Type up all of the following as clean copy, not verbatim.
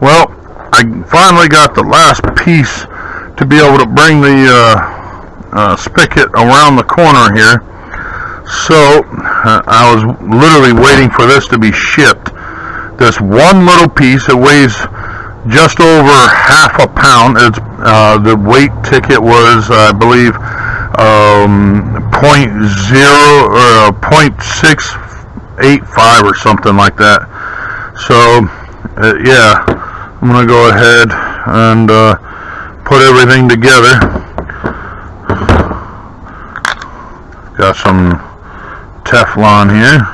Well, I finally got the last piece to be able to bring the spigot around the corner here. So I was literally waiting for this to be shipped. This one little piece, it weighs just over half a pound. It's the weight ticket was, I believe, 0.685 or something like that. So yeah, I'm gonna go ahead and put everything together. Got some Teflon here.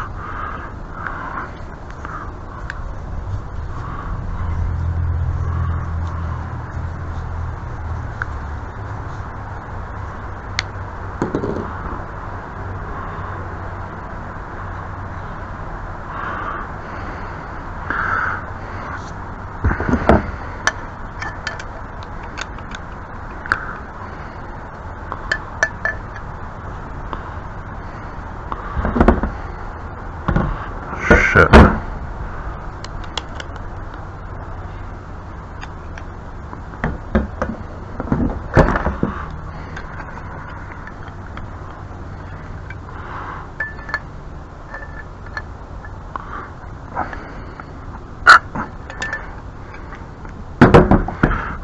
Shit.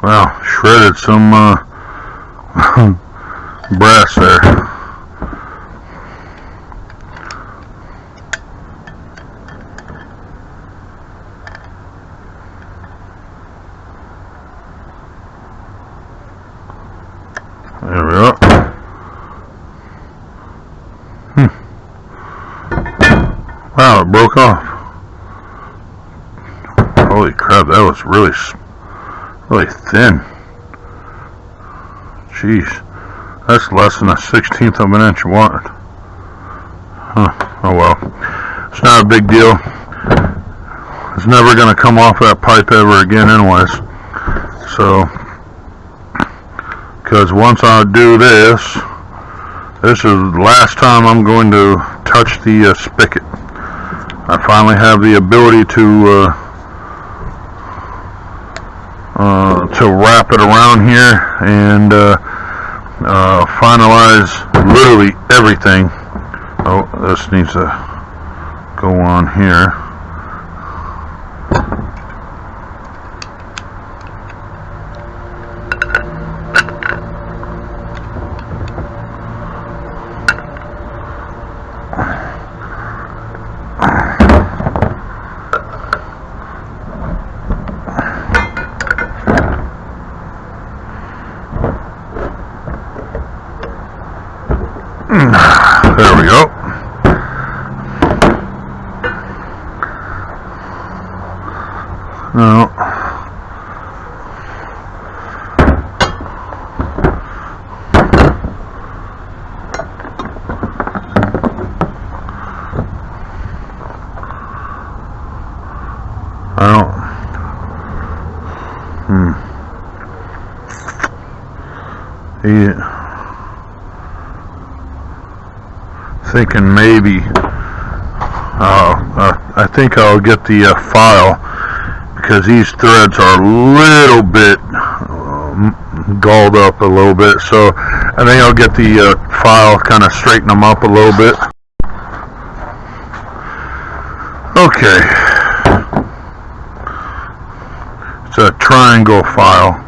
Well, shredded some brass there. There we go. Wow, it broke off. Holy crap, that was really thin. Jeez. That's less than a 1/16 of an inch wide. Huh. Oh well. It's not a big deal. It's never going to come off that pipe ever again anyways. So, because once I do this is the last time I'm going to touch the spigot. I finally have the ability to wrap it around here and finalize literally everything. Oh, this needs to go on here. There we go. Now, thinking maybe I think I'll get the file, because these threads are a little bit galled up a little bit, so I think I'll get the file, kind of straighten them up a little bit. Okay, it's a triangle file,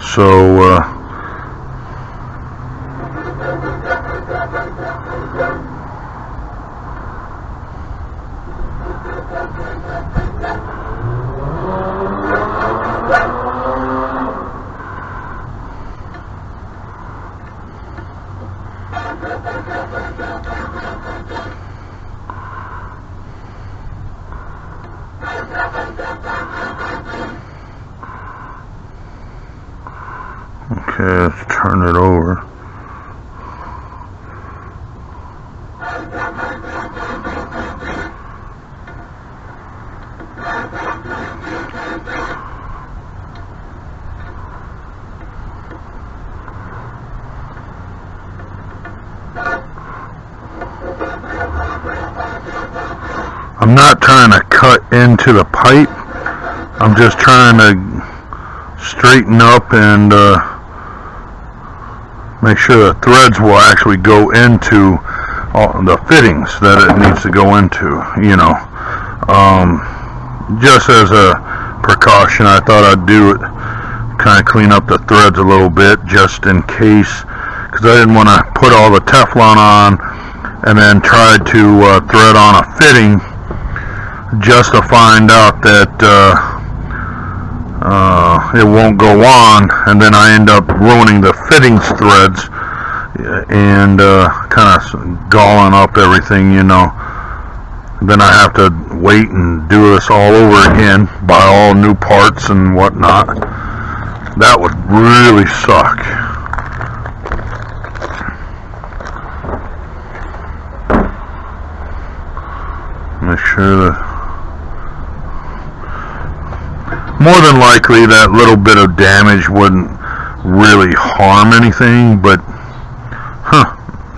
so okay, let's turn it over. I'm not trying to cut into the pipe. I'm just trying to straighten up and make sure the threads will actually go into all the fittings that it needs to go into, you know. Just as a precaution, I thought I'd do it, kind of clean up the threads a little bit just in case, because I didn't want to put all the Teflon on and then try to thread on a fitting just to find out that it won't go on, and then I end up ruining the fittings threads and kind of galling up everything, you know. Then I have to wait and do this all over again, buy all new parts and whatnot. That would really suck. Make sure that more than likely that little bit of damage wouldn't really harm anything, but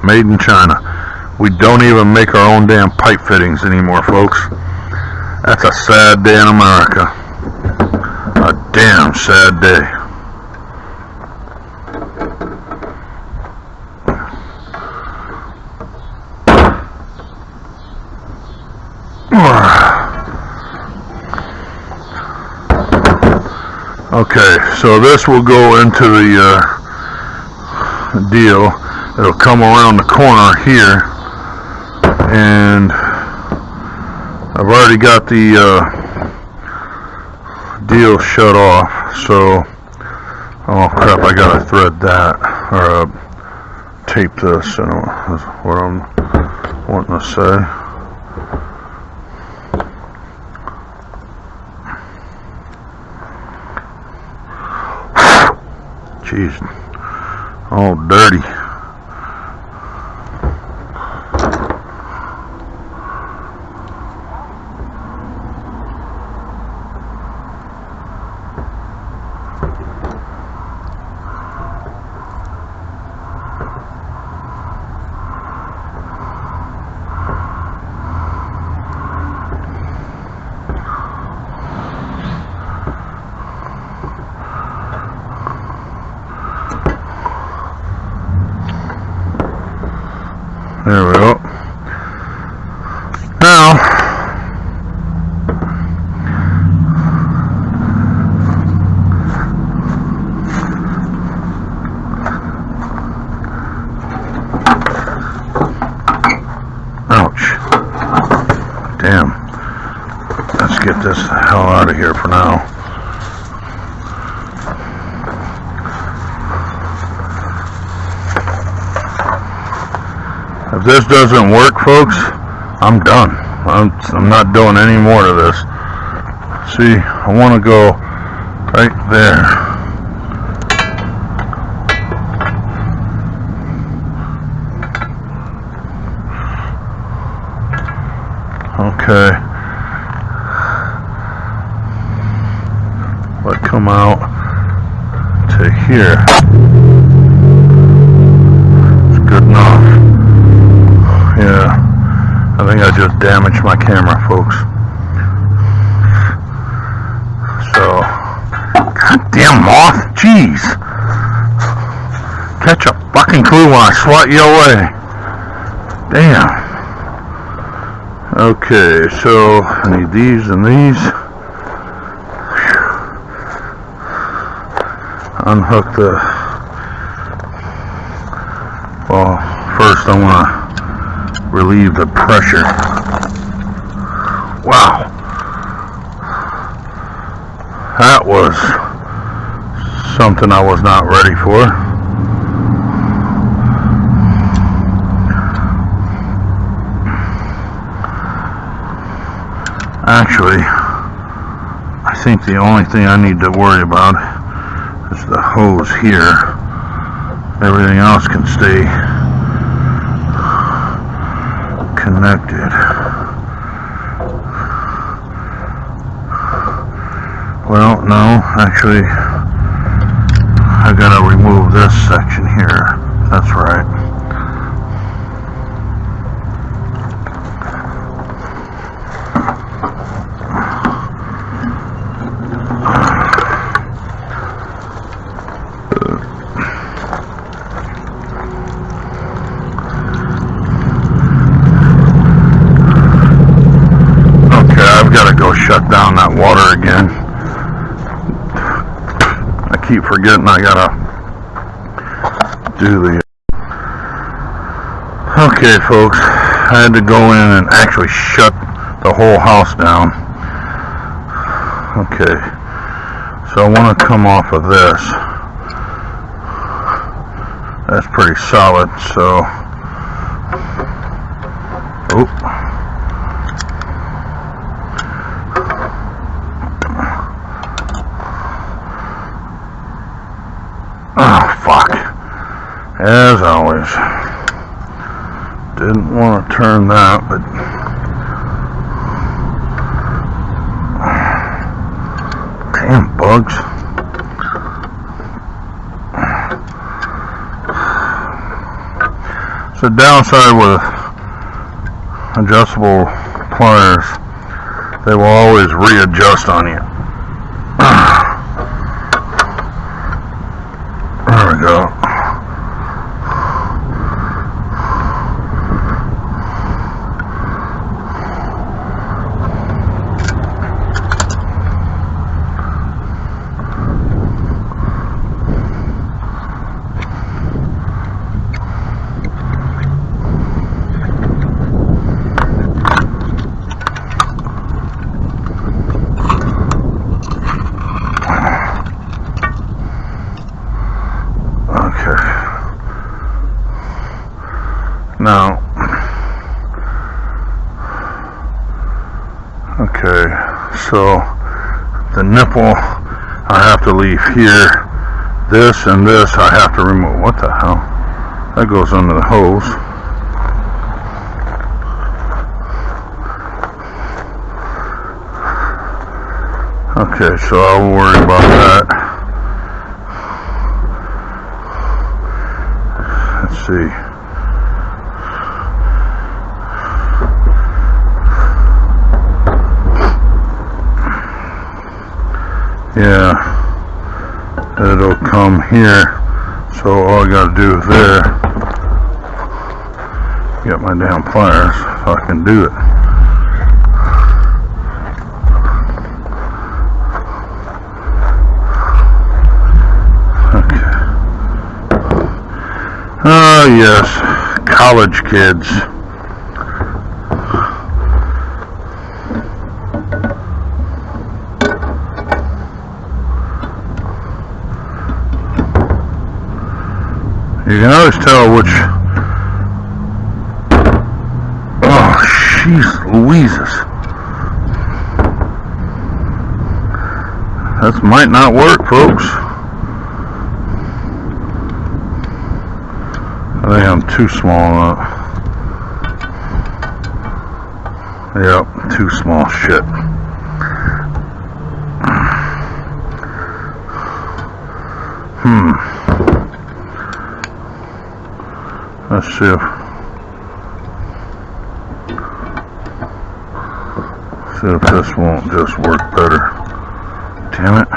made in China. We don't even make our own damn pipe fittings anymore, folks. That's a sad day in America. A damn sad day. Okay, so this will go into the deal. It'll come around the corner here, and I've already got the deal shut off, so oh crap, I gotta thread that, or tape this, you know, is what I'm wanting to say. Jeez, all dirty. There we go. Now, ouch. Damn. Let's get this the hell out of here for now. If this doesn't work, folks, I'm done. I'm not doing any more to this. See, I want to go right there. Okay. Let come out to here. It's good enough. Yeah, I think I just damaged my camera, folks. So, goddamn moth, jeez. Catch a fucking clue when I swat you away. Damn. Okay, so I need these and these. Unhook the. Well, first I want to relieve the pressure. Wow. That was something I was not ready for. Actually, I think the only thing I need to worry about is the hose here. Everything else can stay connected. Well, no, actually, I gotta remove this section here. That's right. keep forgetting I gotta do the... Okay, folks, I had to go in and actually shut the whole house down. Okay, so I want to come off of this. That's pretty solid, so... Oh. Oh, fuck. As always. Didn't want to turn that, but... Damn bugs. The downside with adjustable pliers, they will always readjust on you. There we go. Now, okay, so the nipple I have to leave here. This and this I have to remove. What the hell? That goes under the hose. Okay, so I'll worry about that. Let's see. Yeah, it'll come here, so all I gotta do is there, get my damn pliers so I can do it. Okay. Oh yes, college kids. You can always tell which... Oh, jeez Louises. That might not work, folks. I think I'm too small. Yep, too small. Shit. Let's see if this won't just work better. Damn it.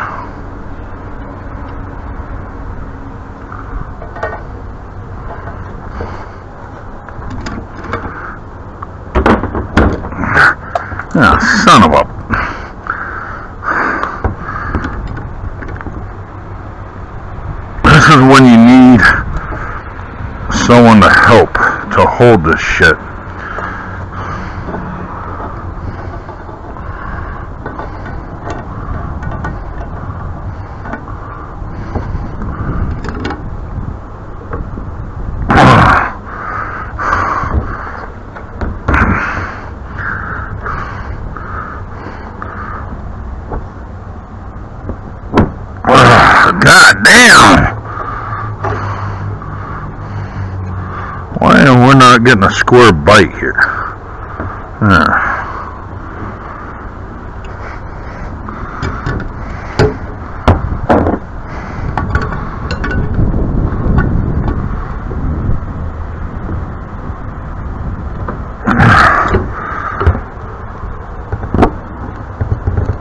Ah, son of a... This is when you need someone to help to hold this shit. God damn! Why am we not getting a square bite here?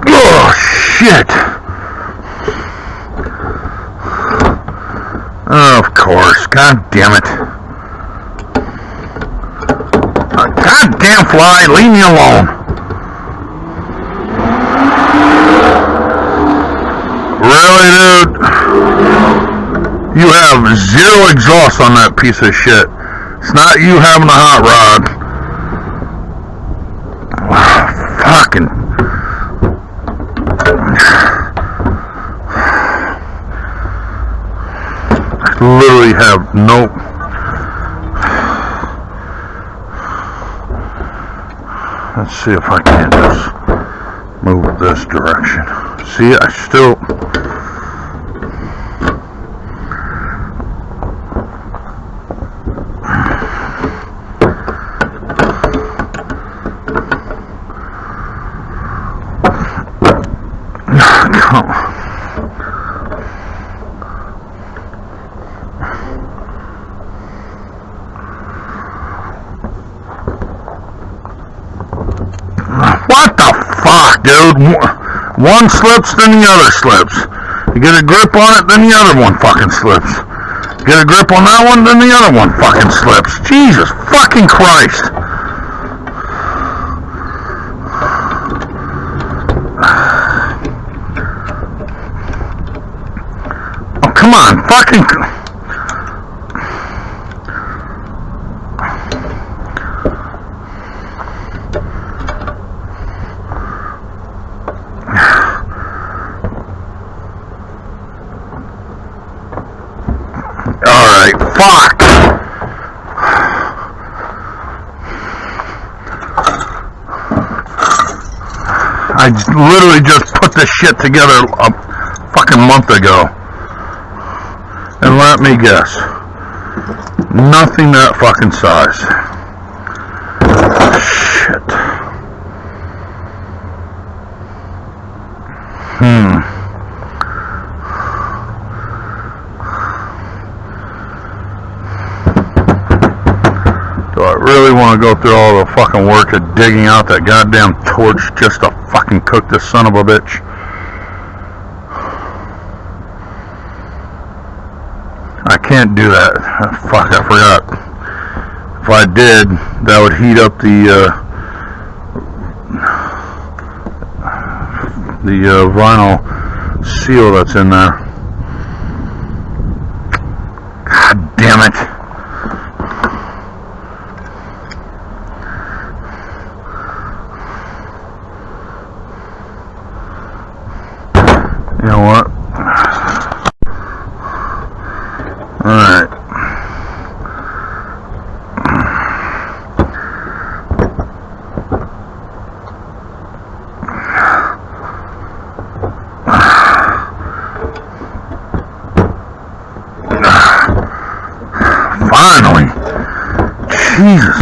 Oh, shit! Of course, god damn it. Goddamn fly, leave me alone. Really, dude? You have zero exhaust on that piece of shit. It's not you having a hot rod. Fucking. I literally have no. Let's see if I can't just move this direction. See, I still. What the fuck, dude? One slips, then the other slips. You get a grip on it, then the other one fucking slips. Get a grip on that one, then the other one fucking slips. Jesus fucking Christ. Oh, come on, fucking. Alright, fuck! I literally just put this shit together a fucking month ago. And let me guess. Nothing that fucking size. Shit. Do I really want to go through all the fucking work of digging out that goddamn torch just to fucking cook this son of a bitch? I can't do that. Fuck, I forgot. If I did, that would heat up the vinyl seal that's in there. God damn it. You know what? Alright. Finally. Jesus.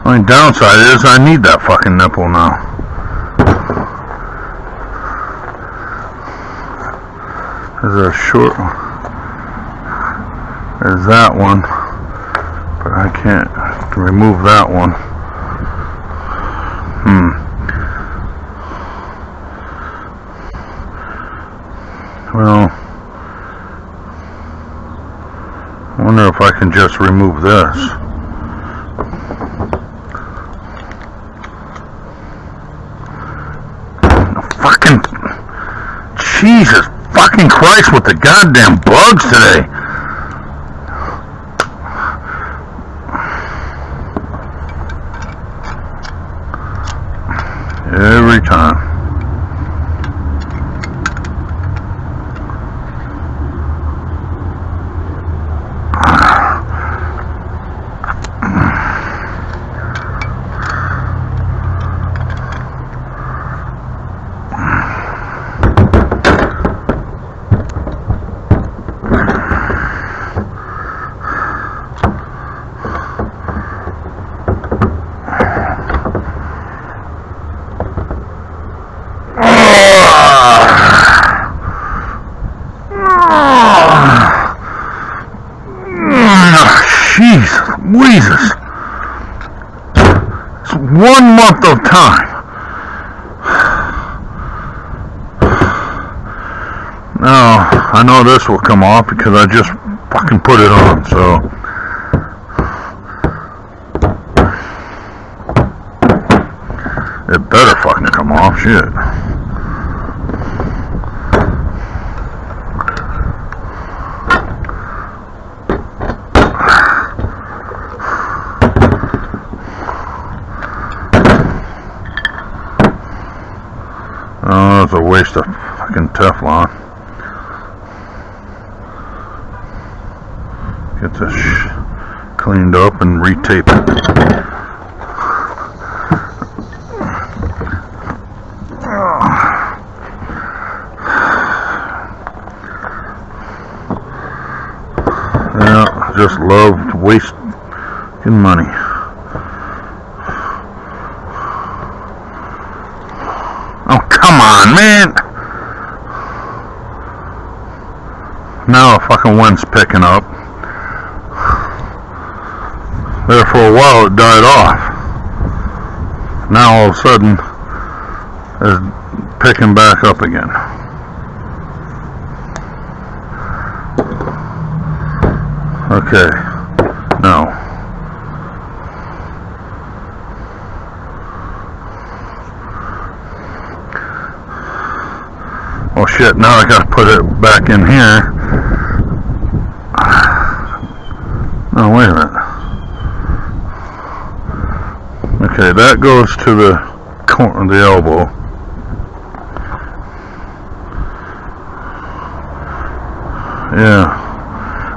The only downside is I need that fucking nipple now. There's a short. There's that one, but I can't remove that one. Well, I wonder if I can just remove this. Jesus fucking Christ with the goddamn bugs today. Every time. Jesus. It's 1 month of time. Now, I know this will come off because I just fucking put it on, so. It better fucking come off, shit. Oh, it's a waste of fucking Teflon. Get this cleaned up and retape it. Yeah, I just love to waste money. Oh, come on, man! Now the fucking wind's picking up. There for a while it died off. Now all of a sudden it's picking back up again. Okay, now oh shit, now I gotta put it back in here. No, wait a minute. Okay, that goes to the corner, the elbow. Yeah.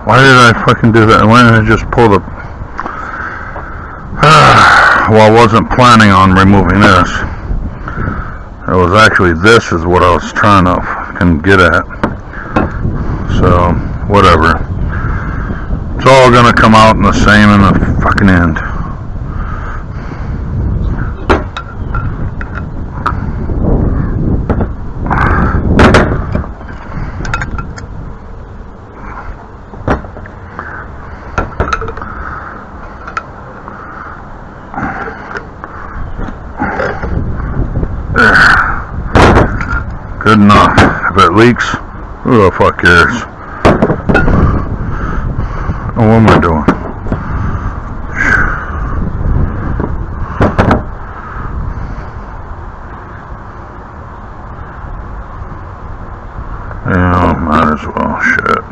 Why did I fucking do that? Why didn't I just pull the... Well, I wasn't planning on removing this. It was actually, this is what I was trying to fucking get at. So, whatever. It's all gonna come out in the same in the fucking end. Good enough. If it leaks, who the fuck cares? Oh, what am I doing? Yeah, might as well. Shit.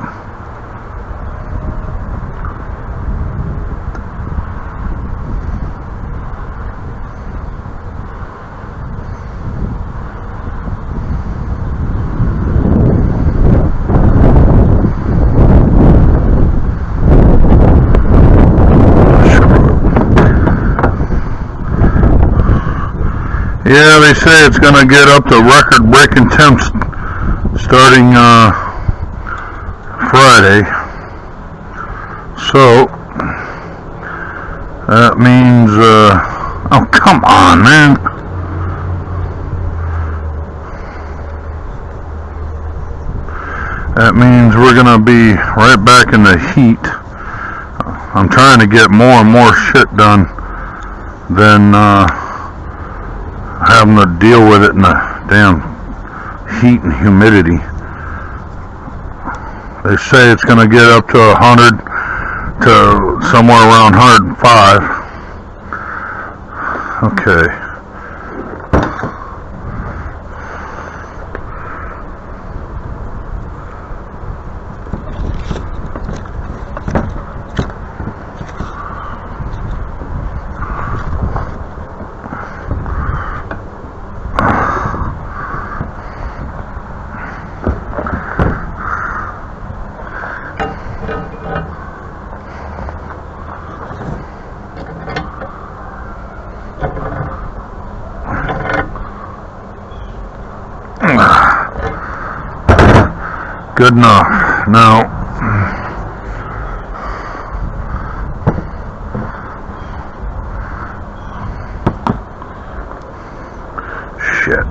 Yeah, they say it's going to get up to record-breaking temps starting Friday. So, that means, oh, come on, man. That means we're going to be right back in the heat. I'm trying to get more and more shit done than, having to deal with it in the damn heat and humidity. They say it's going to get up to 100 to somewhere around 105. Okay. Good enough. Now, shit.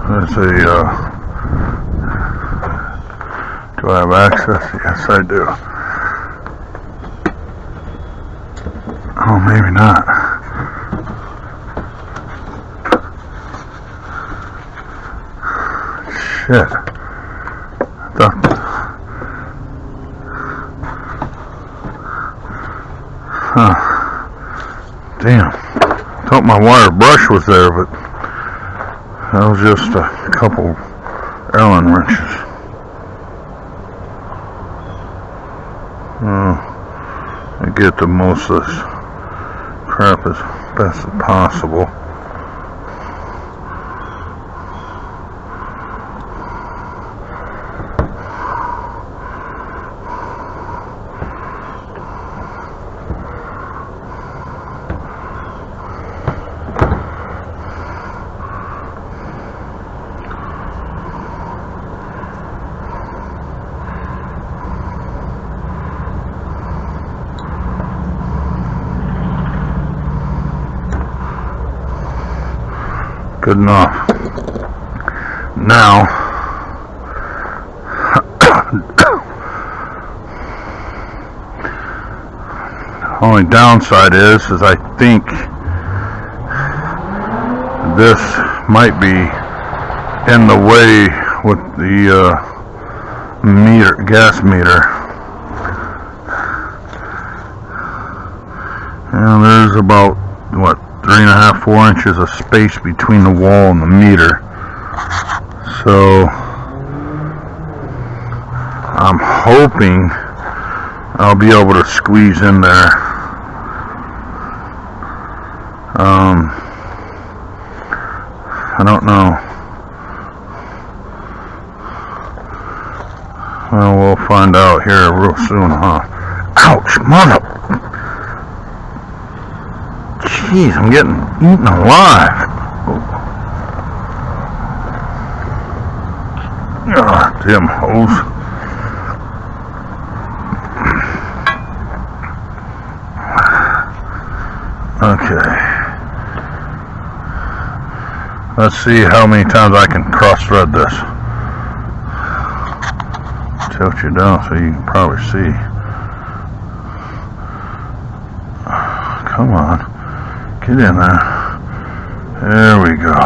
Let's see, do I have access? Yes, I do. Oh, maybe not. shit. Damn. Thought my wire brush was there, but that was just a couple Allen wrenches. I get the most of this crap as best as possible. Good enough. Now, only downside is I think this might be in the way with the gas meter. And there's about, what, 3.5, 4 inches of space between the wall and the meter. So I'm hoping I'll be able to squeeze in there. I don't know. Well, we'll find out here real soon, huh? Ouch, mother. Jeez, I'm getting eaten alive. Ah, damn hose. Okay. Let's see how many times I can cross-thread this. Tilt you down so you can probably see. Come on. Get in there. There we go.